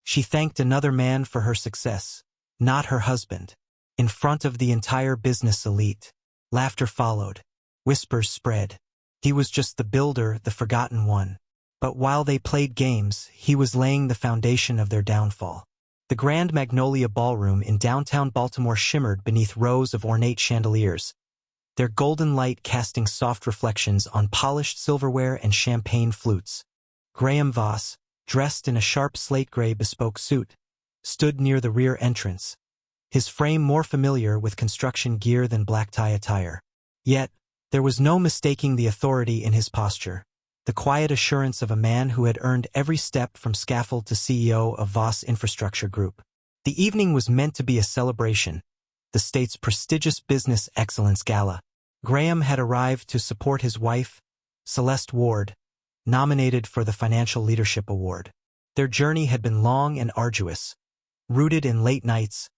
She thanked another man for her success, not her husband. In front of the entire business elite. Laughter followed. Whispers spread. He was just the builder, the forgotten one. But while they played games, he was laying the foundation of their downfall. The Grand Magnolia Ballroom in downtown Baltimore shimmered beneath rows of ornate chandeliers, their golden light casting soft reflections on polished silverware and champagne flutes. Graham Voss, dressed in a sharp slate-gray bespoke suit, stood near the rear entrance, his frame more familiar with construction gear than black tie attire. Yet, there was no mistaking the authority in his posture, the quiet assurance of a man who had earned every step from scaffold to CEO of Voss Infrastructure Group. The evening was meant to be a celebration, the state's prestigious business excellence gala. Graham had arrived to support his wife, Celeste Ward, nominated for the Financial Leadership Award. Their journey had been long and arduous, rooted in late nights,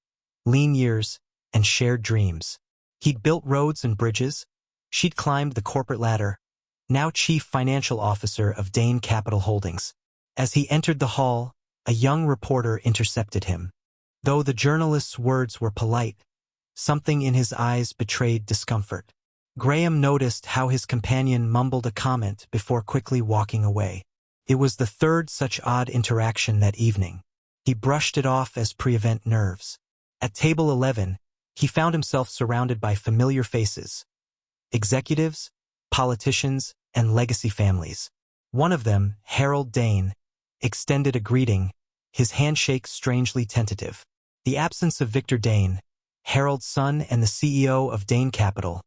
lean years, and shared dreams. He'd built roads and bridges. She'd climbed the corporate ladder, now Chief Financial Officer of Dane Capital Holdings. As he entered the hall, a young reporter intercepted him. Though the journalist's words were polite, something in his eyes betrayed discomfort. Graham noticed how his companion mumbled a comment before quickly walking away. It was the third such odd interaction that evening. He brushed it off as pre-event nerves. At table 11, he found himself surrounded by familiar faces. Executives, politicians, and legacy families. One of them, Harold Dane, extended a greeting, his handshake strangely tentative. The absence of Victor Dane, Harold's son and the CEO of Dane Capital,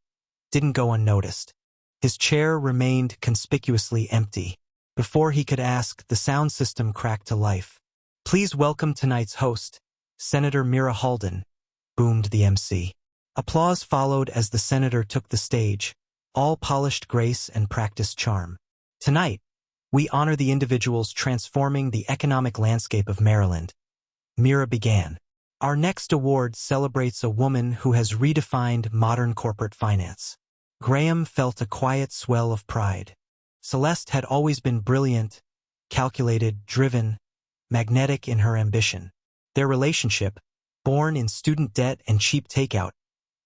didn't go unnoticed. His chair remained conspicuously empty. Before he could ask, the sound system cracked to life. "Please welcome tonight's host, Senator Mira Halden," boomed the MC. Applause followed as the senator took the stage, all polished grace and practiced charm. "Tonight, we honor the individuals transforming the economic landscape of Maryland," Mira began. "Our next award celebrates a woman who has redefined modern corporate finance." Graham felt a quiet swell of pride. Celeste had always been brilliant, calculated, driven, magnetic in her ambition. Their relationship, born in student debt and cheap takeout,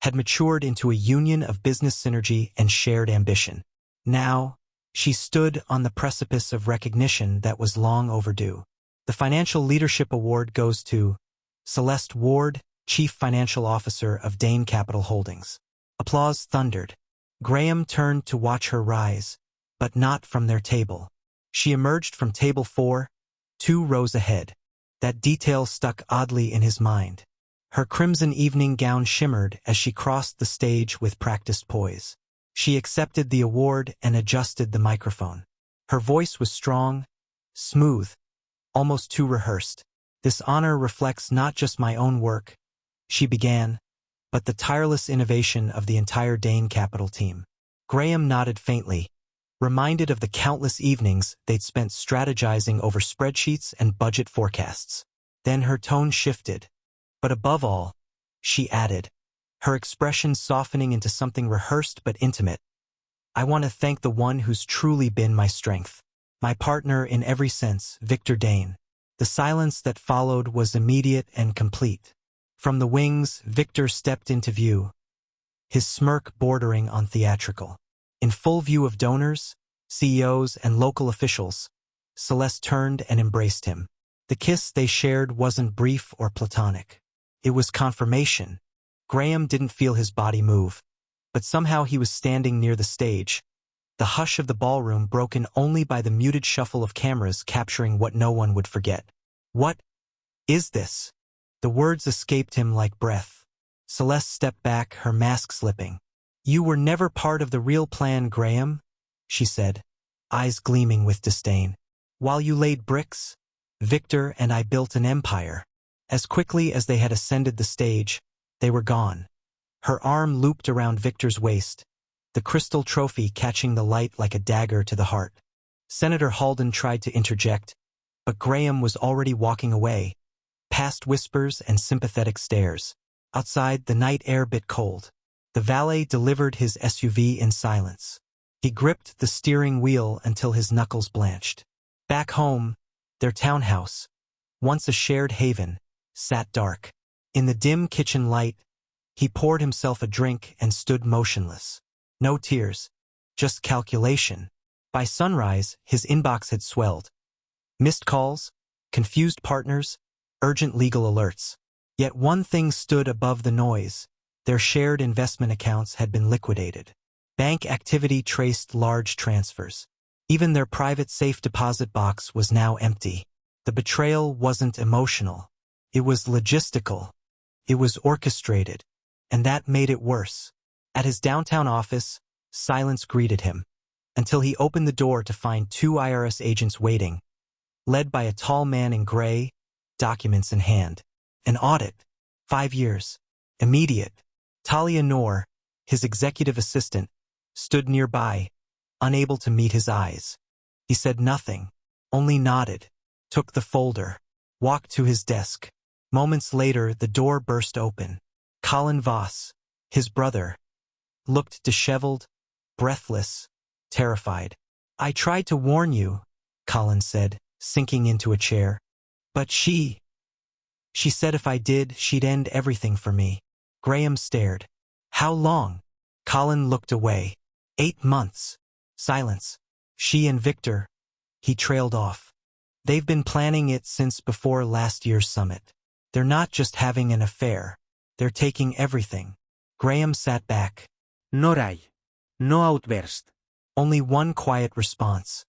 had matured into a union of business synergy and shared ambition. Now, she stood on the precipice of recognition that was long overdue. The Financial Leadership Award goes to Celeste Ward, Chief Financial Officer of Dane Capital Holdings. Applause thundered. Graham turned to watch her rise, but not from their table. She emerged from table 4, 2 rows ahead. That detail stuck oddly in his mind. Her crimson evening gown shimmered as she crossed the stage with practiced poise. She accepted the award and adjusted the microphone. Her voice was strong, smooth, almost too rehearsed. "This honor reflects not just my own work," she began, "but the tireless innovation of the entire Dane Capital team." Graham nodded faintly, reminded of the countless evenings they'd spent strategizing over spreadsheets and budget forecasts. Then her tone shifted. "But above all," she added, her expression softening into something rehearsed but intimate, "I want to thank the one who's truly been my strength. My partner in every sense, Victor Dane." The silence that followed was immediate and complete. From the wings, Victor stepped into view, his smirk bordering on theatrical. In full view of donors, CEOs, and local officials, Celeste turned and embraced him. The kiss they shared wasn't brief or platonic. It was confirmation. Graham didn't feel his body move, but somehow he was standing near the stage, the hush of the ballroom broken only by the muted shuffle of cameras capturing what no one would forget. "What is this?" The words escaped him like breath. Celeste stepped back, her mask slipping. "You were never part of the real plan, Graham," she said, eyes gleaming with disdain. "While you laid bricks, Victor and I built an empire." As quickly as they had ascended the stage, they were gone. Her arm looped around Victor's waist, the crystal trophy catching the light like a dagger to the heart. Senator Halden tried to interject, but Graham was already walking away, past whispers and sympathetic stares. Outside, the night air bit cold. The valet delivered his SUV in silence. He gripped the steering wheel until his knuckles blanched. Back home, their townhouse, once a shared haven, sat dark. In the dim kitchen light, he poured himself a drink and stood motionless. No tears, just calculation. By sunrise, his inbox had swelled. Missed calls, confused partners, urgent legal alerts. Yet one thing stood above the noise. Their shared investment accounts had been liquidated. Bank activity traced large transfers. Even their private safe deposit box was now empty. The betrayal wasn't emotional. It was logistical. It was orchestrated. And that made it worse. At his downtown office, silence greeted him, until he opened the door to find two IRS agents waiting, led by a tall man in gray, documents in hand. An audit. 5 years. Immediate. Talia Noor, his executive assistant, stood nearby, unable to meet his eyes. He said nothing, only nodded, took the folder, walked to his desk. Moments later, the door burst open. Colin Voss, his brother, looked disheveled, breathless, terrified. "I tried to warn you," Colin said, sinking into a chair. "But she said if I did, she'd end everything for me." Graham stared. "How long?" Colin looked away. 8 months. Silence. "She and Victor," he trailed off. "They've been planning it since before last year's summit. They're not just having an affair. They're taking everything." Graham sat back. No ray. No outburst. Only one quiet response.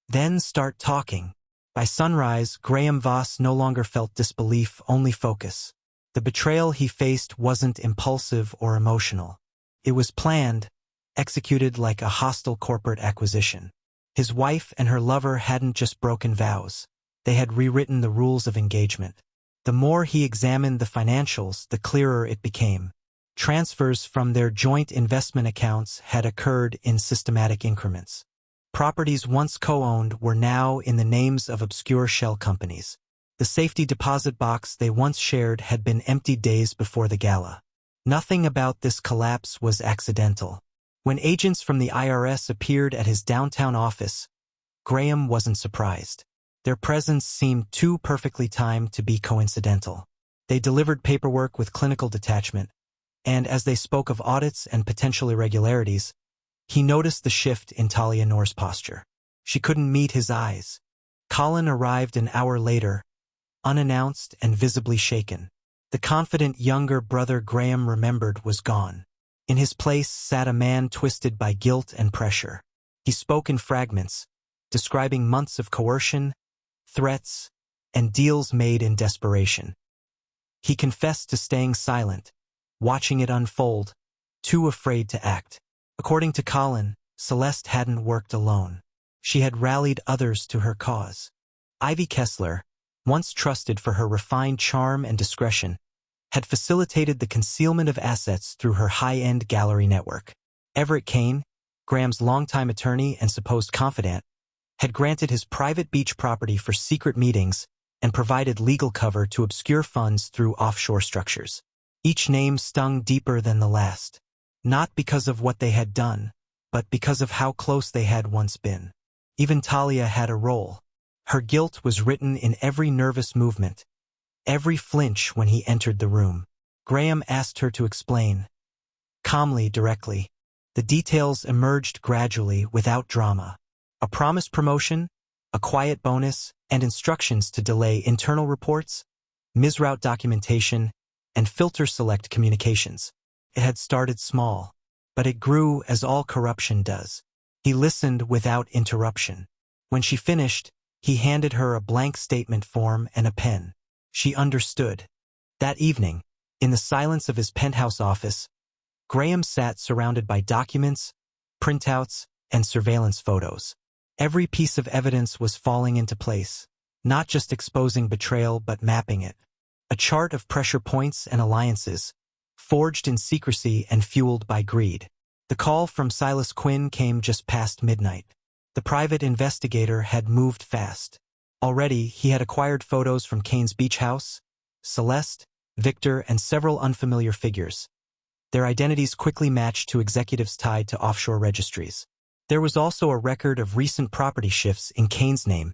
"Then start talking." By sunrise, Graham Voss no longer felt disbelief, only focus. The betrayal he faced wasn't impulsive or emotional. It was planned, executed like a hostile corporate acquisition. His wife and her lover hadn't just broken vows. They had rewritten the rules of engagement. The more he examined the financials, the clearer it became. Transfers from their joint investment accounts had occurred in systematic increments. Properties once co-owned were now in the names of obscure shell companies. The safety deposit box they once shared had been emptied days before the gala. Nothing about this collapse was accidental. When agents from the IRS appeared at his downtown office, Graham wasn't surprised. Their presence seemed too perfectly timed to be coincidental. They delivered paperwork with clinical detachment, and as they spoke of audits and potential irregularities, he noticed the shift in Talia Noor's posture. She couldn't meet his eyes. Colin arrived an hour later, unannounced and visibly shaken. The confident younger brother Graham remembered was gone. In his place sat a man twisted by guilt and pressure. He spoke in fragments, describing months of coercion, threats, and deals made in desperation. He confessed to staying silent, watching it unfold, too afraid to act. According to Colin, Celeste hadn't worked alone. She had rallied others to her cause. Ivy Kessler, once trusted for her refined charm and discretion, had facilitated the concealment of assets through her high-end gallery network. Everett Kane, Graham's longtime attorney and supposed confidant, had granted his private beach property for secret meetings and provided legal cover to obscure funds through offshore structures. Each name stung deeper than the last, not because of what they had done, but because of how close they had once been. Even Talia had a role. Her guilt was written in every nervous movement, every flinch when he entered the room. Graham asked her to explain. Calmly, directly. The details emerged gradually, without drama. A promised promotion, a quiet bonus, and instructions to delay internal reports, misroute documentation, and filter select communications. It had started small, but it grew as all corruption does. He listened without interruption. When she finished, he handed her a blank statement form and a pen. She understood. That evening, in the silence of his penthouse office, Graham sat surrounded by documents, printouts, and surveillance photos. Every piece of evidence was falling into place, not just exposing betrayal but mapping it. A chart of pressure points and alliances, forged in secrecy and fueled by greed. The call from Silas Quinn came just past midnight. The private investigator had moved fast. Already, he had acquired photos from Kane's beach house, Celeste, Victor, and several unfamiliar figures. Their identities quickly matched to executives tied to offshore registries. There was also a record of recent property shifts in Kane's name,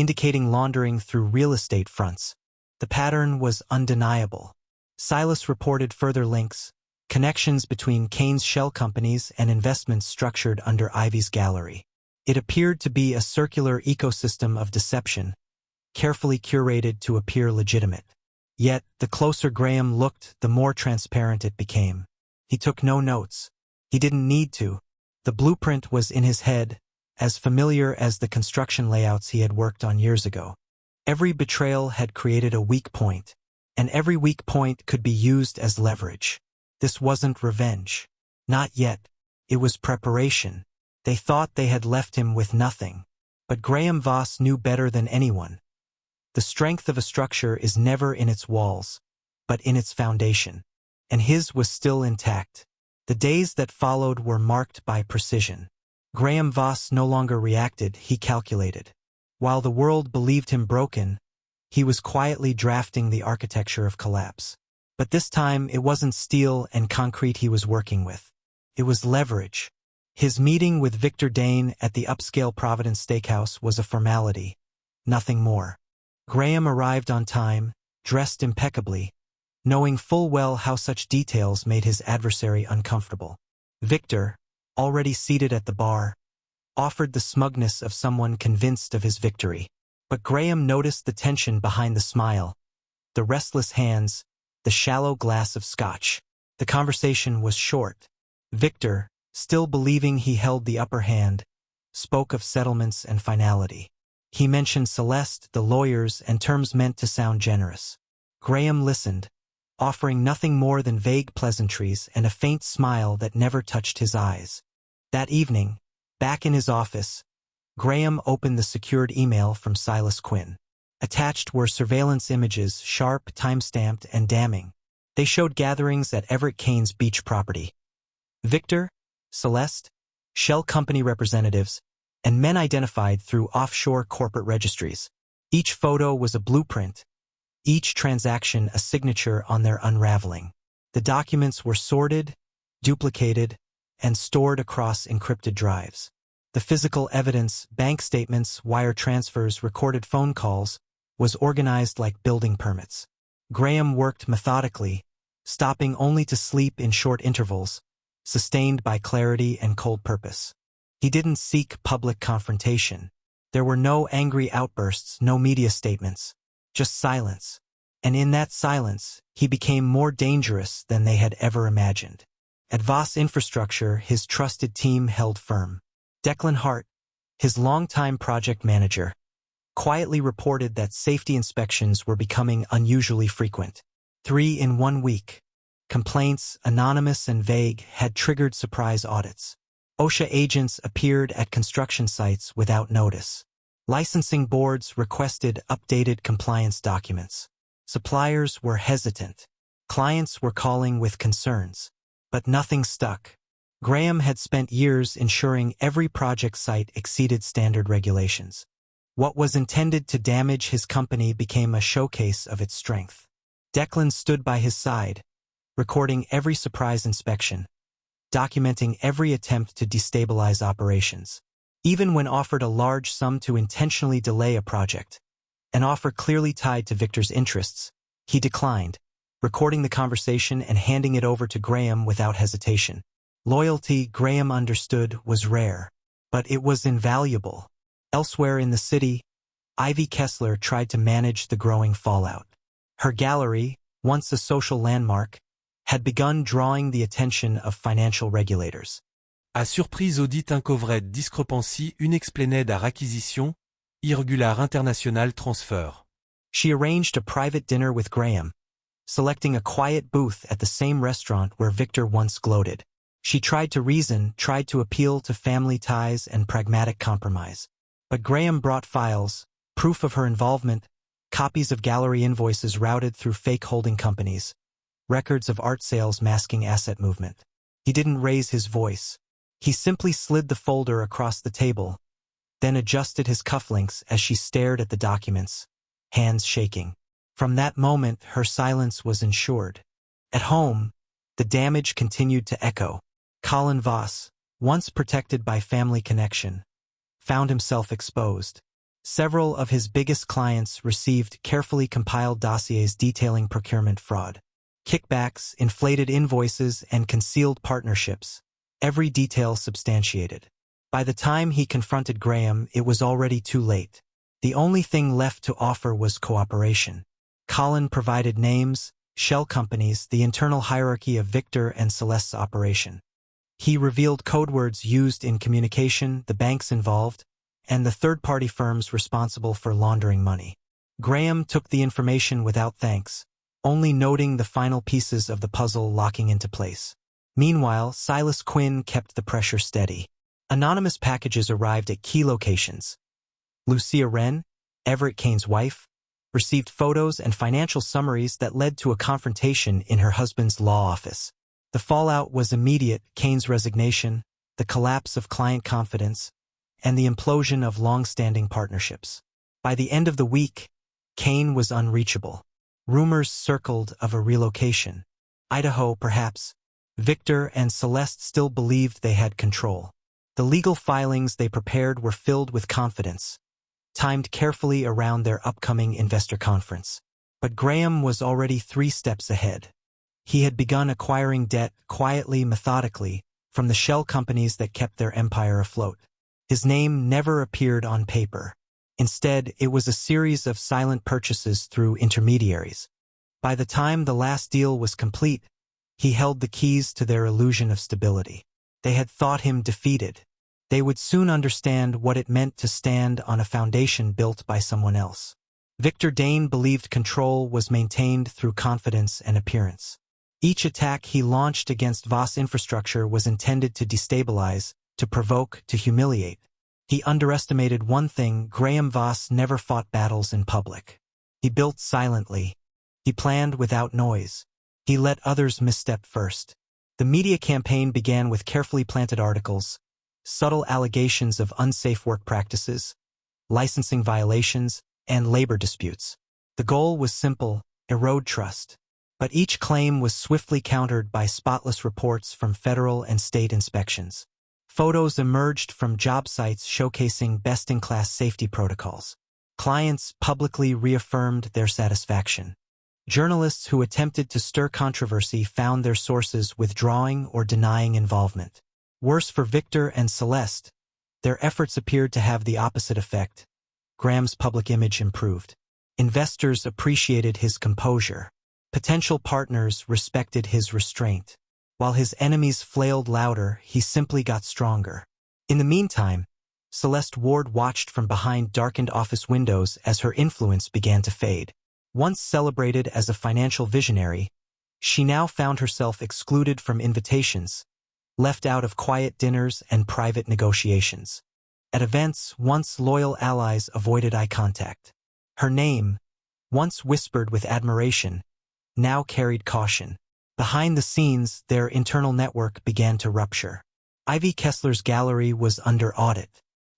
indicating laundering through real estate fronts. The pattern was undeniable. Silas reported further links, connections between Kane's shell companies and investments structured under Ivy's gallery. It appeared to be a circular ecosystem of deception, carefully curated to appear legitimate. Yet, the closer Graham looked, the more transparent it became. He took no notes. He didn't need to. The blueprint was in his head, as familiar as the construction layouts he had worked on years ago. Every betrayal had created a weak point, and every weak point could be used as leverage. This wasn't revenge. Not yet. It was preparation. They thought they had left him with nothing. But Graham Voss knew better than anyone. The strength of a structure is never in its walls, but in its foundation. And his was still intact. The days that followed were marked by precision. Graham Voss no longer reacted, he calculated. While the world believed him broken, he was quietly drafting the architecture of collapse. But this time it wasn't steel and concrete he was working with. It was leverage. His meeting with Victor Dane at the upscale Providence Steakhouse was a formality, nothing more. Graham arrived on time, dressed impeccably, knowing full well how such details made his adversary uncomfortable. Victor, already seated at the bar, offered the smugness of someone convinced of his victory. But Graham noticed the tension behind the smile, the restless hands, the shallow glass of scotch. The conversation was short. Victor, still believing he held the upper hand, spoke of settlements and finality. He mentioned Celeste, the lawyers, and terms meant to sound generous. Graham listened, offering nothing more than vague pleasantries and a faint smile that never touched his eyes. That evening, back in his office, Graham opened the secured email from Silas Quinn. Attached were surveillance images, sharp, time-stamped, and damning. They showed gatherings at Everett Kane's beach property. Victor, Celeste, shell company representatives, and men identified through offshore corporate registries. Each photo was a blueprint, each transaction a signature on their unraveling. The documents were sorted, duplicated, and stored across encrypted drives. The physical evidence, bank statements, wire transfers, recorded phone calls, was organized like building permits. Graham worked methodically, stopping only to sleep in short intervals, sustained by clarity and cold purpose. He didn't seek public confrontation. There were no angry outbursts, no media statements, just silence. And in that silence, he became more dangerous than they had ever imagined. At Voss Infrastructure, his trusted team held firm. Declan Hart, his longtime project manager, quietly reported that safety inspections were becoming unusually frequent. 3 in 1 week. Complaints, anonymous and vague, had triggered surprise audits. OSHA agents appeared at construction sites without notice. Licensing boards requested updated compliance documents. Suppliers were hesitant. Clients were calling with concerns. But nothing stuck. Graham had spent years ensuring every project site exceeded standard regulations. What was intended to damage his company became a showcase of its strength. Declan stood by his side, recording every surprise inspection, documenting every attempt to destabilize operations. Even when offered a large sum to intentionally delay a project, an offer clearly tied to Victor's interests, he declined, recording the conversation and handing it over to Graham without hesitation. Loyalty, Graham understood, was rare, but it was invaluable. Elsewhere in the city, Ivy Kessler tried to manage the growing fallout. Her gallery, once a social landmark, had begun drawing the attention of financial regulators. À surprise audit uncovered discrepancy unexplained à acquisition, irregular international transfer. She arranged a private dinner with Graham, selecting a quiet booth at the same restaurant where Victor once gloated. She tried to reason, tried to appeal to family ties and pragmatic compromise. But Graham brought files, proof of her involvement, copies of gallery invoices routed through fake holding companies, records of art sales masking asset movement. He didn't raise his voice. He simply slid the folder across the table, then adjusted his cufflinks as she stared at the documents, hands shaking. From that moment, her silence was ensured. At home, the damage continued to echo. Colin Voss, once protected by family connection, found himself exposed. Several of his biggest clients received carefully compiled dossiers detailing procurement fraud, kickbacks, inflated invoices, and concealed partnerships, every detail substantiated. By the time he confronted Graham, it was already too late. The only thing left to offer was cooperation. Colin provided names, shell companies, the internal hierarchy of Victor and Celeste's operation. He revealed code words used in communication, the banks involved, and the third-party firms responsible for laundering money. Graham took the information without thanks, only noting the final pieces of the puzzle locking into place. Meanwhile, Silas Quinn kept the pressure steady. Anonymous packages arrived at key locations. Lucia Wren, Everett Kane's wife, received photos and financial summaries that led to a confrontation in her husband's law office. The fallout was immediate: Kane's resignation, the collapse of client confidence, and the implosion of long-standing partnerships. By the end of the week, Kane was unreachable. Rumors circled of a relocation. Idaho, perhaps. Victor and Celeste still believed they had control. The legal filings they prepared were filled with confidence, timed carefully around their upcoming investor conference. But Graham was already 3 steps ahead. He had begun acquiring debt quietly, methodically, from the shell companies that kept their empire afloat. His name never appeared on paper. Instead, it was a series of silent purchases through intermediaries. By the time the last deal was complete, he held the keys to their illusion of stability. They had thought him defeated. They would soon understand what it meant to stand on a foundation built by someone else. Victor Dane believed control was maintained through confidence and appearance. Each attack he launched against Voss infrastructure was intended to destabilize, to provoke, to humiliate. He underestimated one thing: Graham Voss never fought battles in public. He built silently. He planned without noise. He let others misstep first. The media campaign began with carefully planted articles, subtle allegations of unsafe work practices, licensing violations, and labor disputes. The goal was simple: erode trust. But each claim was swiftly countered by spotless reports from federal and state inspections. Photos emerged from job sites showcasing best-in-class safety protocols. Clients publicly reaffirmed their satisfaction. Journalists who attempted to stir controversy found their sources withdrawing or denying involvement. Worse for Victor and Celeste, their efforts appeared to have the opposite effect. Graham's public image improved. Investors appreciated his composure. Potential partners respected his restraint. While his enemies flailed louder, he simply got stronger. In the meantime, Celeste Ward watched from behind darkened office windows as her influence began to fade. Once celebrated as a financial visionary, she now found herself excluded from invitations, left out of quiet dinners and private negotiations. At events, once loyal allies avoided eye contact. Her name, once whispered with admiration, now carried caution. Behind the scenes, their internal network began to rupture. Ivy Kessler's gallery was under audit.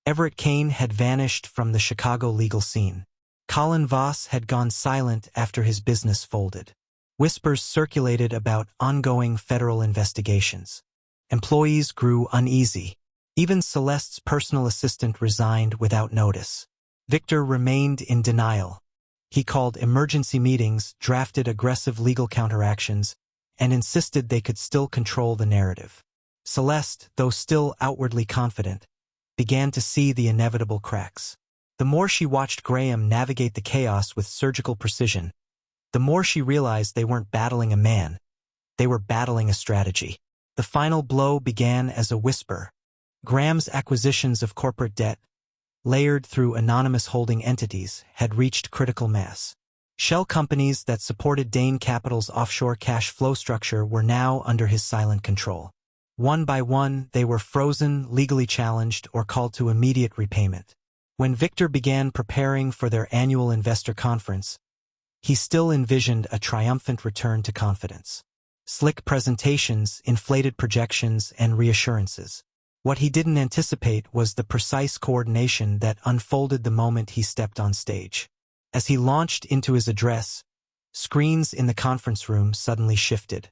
Everett Kane had vanished from the Chicago legal scene. Colin Voss had gone silent after his business folded. Whispers circulated about ongoing federal investigations. Employees grew uneasy. Even Celeste's personal assistant resigned without notice. Victor remained in denial. He called emergency meetings, drafted aggressive legal counteractions, and insisted they could still control the narrative. Celeste, though still outwardly confident, began to see the inevitable cracks. The more she watched Graham navigate the chaos with surgical precision, the more she realized they weren't battling a man. They were battling a strategy. The final blow began as a whisper. Graham's acquisitions of corporate debt, layered through anonymous holding entities, had reached critical mass. Shell companies that supported Dane Capital's offshore cash flow structure were now under his silent control. One by one, they were frozen, legally challenged, or called to immediate repayment. When Victor began preparing for their annual investor conference, he still envisioned a triumphant return to confidence. Slick presentations, inflated projections, and reassurances. What he didn't anticipate was the precise coordination that unfolded the moment he stepped on stage. As he launched into his address, screens in the conference room suddenly shifted.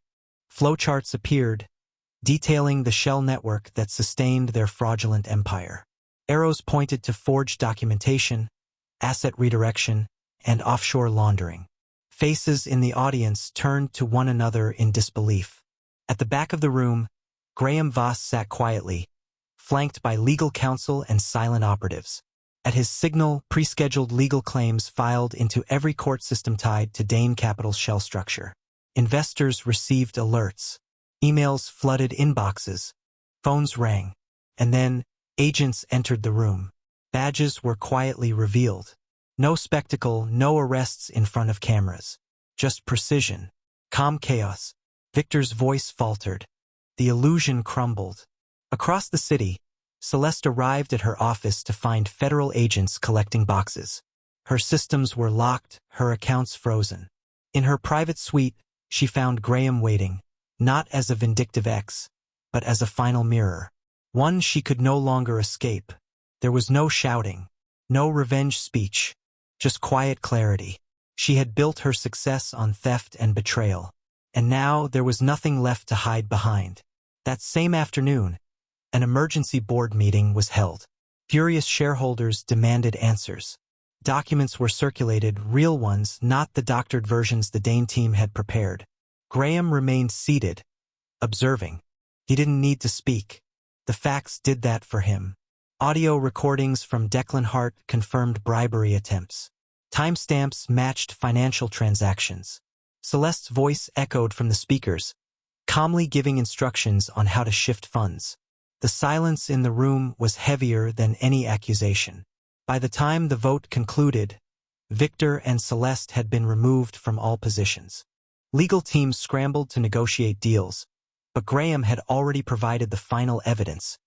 Flowcharts appeared, detailing the shell network that sustained their fraudulent empire. Arrows pointed to forged documentation, asset redirection, and offshore laundering. Faces in the audience turned to one another in disbelief. At the back of the room, Graham Voss sat quietly, flanked by legal counsel and silent operatives. At his signal, pre-scheduled legal claims filed into every court system tied to Dane Capital's shell structure. Investors received alerts. Emails flooded inboxes. Phones rang. And then, agents entered the room. Badges were quietly revealed. No spectacle, no arrests in front of cameras. Just precision. Calm chaos. Victor's voice faltered. The illusion crumbled. Across the city, Celeste arrived at her office to find federal agents collecting boxes. Her systems were locked, her accounts frozen. In her private suite, she found Graham waiting, not as a vindictive ex, but as a final mirror. One she could no longer escape. There was no shouting, no revenge speech, just quiet clarity. She had built her success on theft and betrayal, and now there was nothing left to hide behind. That same afternoon, an emergency board meeting was held. Furious shareholders demanded answers. Documents were circulated, real ones, not the doctored versions the Dane team had prepared. Graham remained seated, observing. He didn't need to speak. The facts did that for him. Audio recordings from Declan Hart confirmed bribery attempts. Timestamps matched financial transactions. Celeste's voice echoed from the speakers, calmly giving instructions on how to shift funds. The silence in the room was heavier than any accusation. By the time the vote concluded, Victor and Celeste had been removed from all positions. Legal teams scrambled to negotiate deals, but Graham had already provided the final evidence.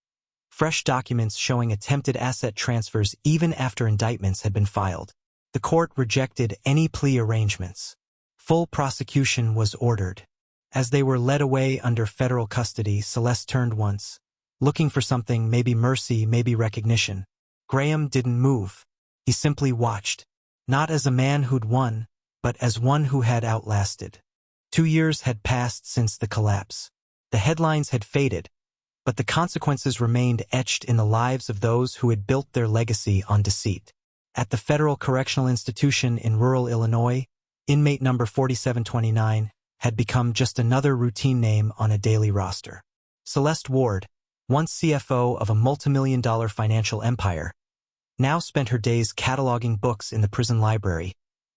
Fresh documents showing attempted asset transfers even after indictments had been filed. The court rejected any plea arrangements. Full prosecution was ordered. As they were led away under federal custody, Celeste turned once, looking for something, maybe mercy, maybe recognition. Graham didn't move. He simply watched, not as a man who'd won, but as one who had outlasted. 2 years had passed since the collapse. The headlines had faded, but the consequences remained etched in the lives of those who had built their legacy on deceit. At the Federal Correctional Institution in rural Illinois, inmate number 4729 had become just another routine name on a daily roster. Celeste Ward, once CFO of a multimillion-dollar financial empire, now spent her days cataloging books in the prison library,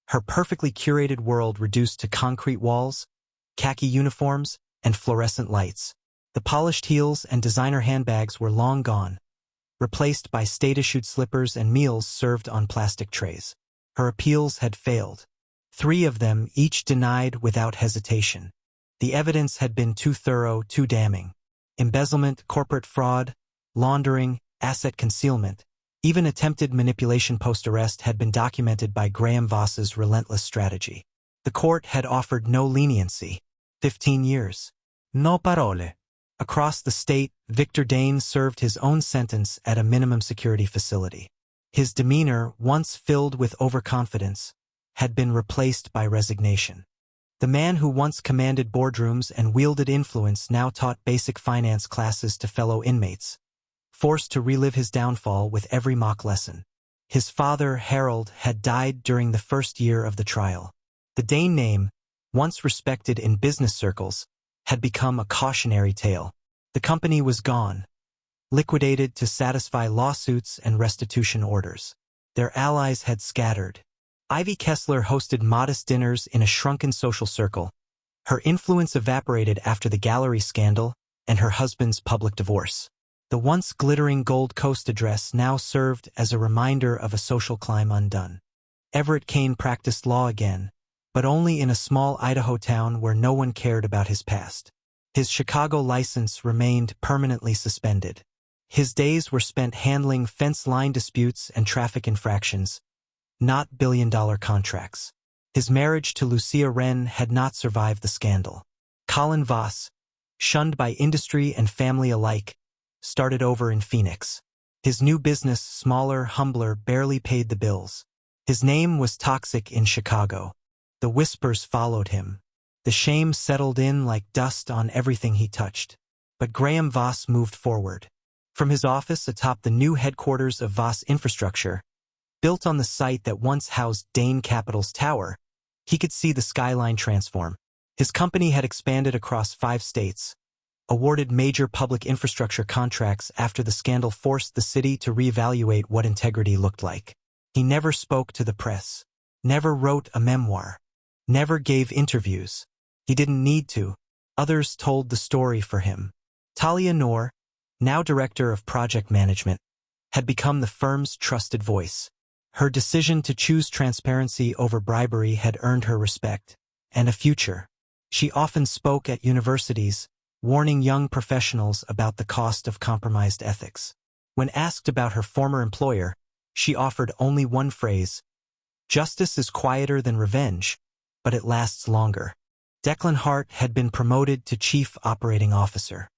her perfectly curated world reduced to concrete walls, khaki uniforms, and fluorescent lights. The polished heels and designer handbags were long gone, replaced by state-issued slippers and meals served on plastic trays. Her appeals had failed. 3 of them, each denied without hesitation. The evidence had been too thorough, too damning. Embezzlement, corporate fraud, laundering, asset concealment, even attempted manipulation post-arrest had been documented by Graham Voss's relentless strategy. The court had offered no leniency. 15 years. No parole. Across the state, Victor Dane served his own sentence at a minimum security facility. His demeanor, once filled with overconfidence, had been replaced by resignation. The man who once commanded boardrooms and wielded influence now taught basic finance classes to fellow inmates, forced to relive his downfall with every mock lesson. His father, Harold, had died during the first year of the trial. The Dane name, once respected in business circles, had become a cautionary tale. The company was gone, liquidated to satisfy lawsuits and restitution orders. Their allies had scattered. Ivy Kessler hosted modest dinners in a shrunken social circle. Her influence evaporated after the gallery scandal and her husband's public divorce. The once glittering Gold Coast address now served as a reminder of a social climb undone. Everett Kane practiced law again, but only in a small Idaho town where no one cared about his past. His Chicago license remained permanently suspended. His days were spent handling fence line disputes and traffic infractions, not billion-dollar contracts. His marriage to Lucia Wren had not survived the scandal. Colin Voss, shunned by industry and family alike, started over in Phoenix. His new business, smaller, humbler, barely paid the bills. His name was toxic in Chicago. The whispers followed him. The shame settled in like dust on everything he touched. But Graham Voss moved forward. From his office atop the new headquarters of Voss Infrastructure, Built on the site that once housed Dane Capital's tower, he could see the skyline transform. His company had expanded across 5 states, awarded major public infrastructure contracts after the scandal forced the city to reevaluate what integrity looked like. He never spoke to the press, never wrote a memoir, never gave interviews. He didn't need to. Others told the story for him. Talia Noor, now director of project management, had become the firm's trusted voice. Her decision to choose transparency over bribery had earned her respect and a future. She often spoke at universities, warning young professionals about the cost of compromised ethics. When asked about her former employer, she offered only one phrase: "Justice is quieter than revenge, but it lasts longer." Declan Hart had been promoted to Chief Operating Officer.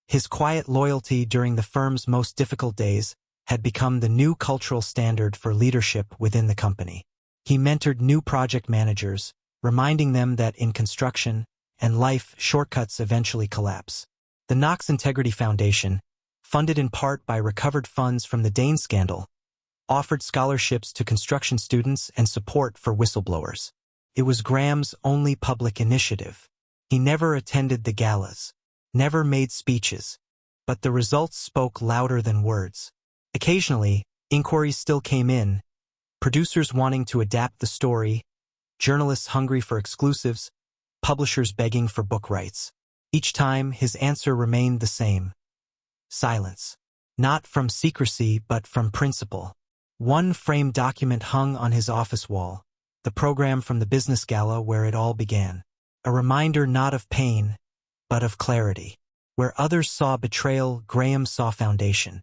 His quiet loyalty during the firm's most difficult days had become the new cultural standard for leadership within the company. He mentored new project managers, reminding them that in construction and life, shortcuts eventually collapse. The Knox Integrity Foundation, funded in part by recovered funds from the Dane scandal, offered scholarships to construction students and support for whistleblowers. It was Graham's only public initiative. He never attended the galas, never made speeches, but the results spoke louder than words. Occasionally, inquiries still came in, producers wanting to adapt the story, journalists hungry for exclusives, publishers begging for book rights. Each time, his answer remained the same: silence. Not from secrecy, but from principle. One framed document hung on his office wall, the program from the business gala where it all began. A reminder not of pain, but of clarity. Where others saw betrayal, Graham saw foundation.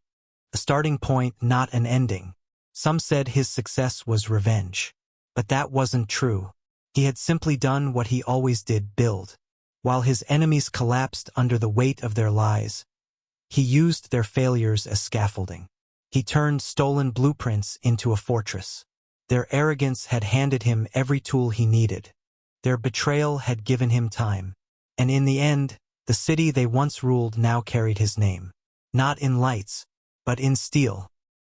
A starting point, not an ending. Some said his success was revenge. But that wasn't true. He had simply done what he always did: build. While his enemies collapsed under the weight of their lies, he used their failures as scaffolding. He turned stolen blueprints into a fortress. Their arrogance had handed him every tool he needed. Their betrayal had given him time. And in the end, the city they once ruled now carried his name. Not in lights, but in steel.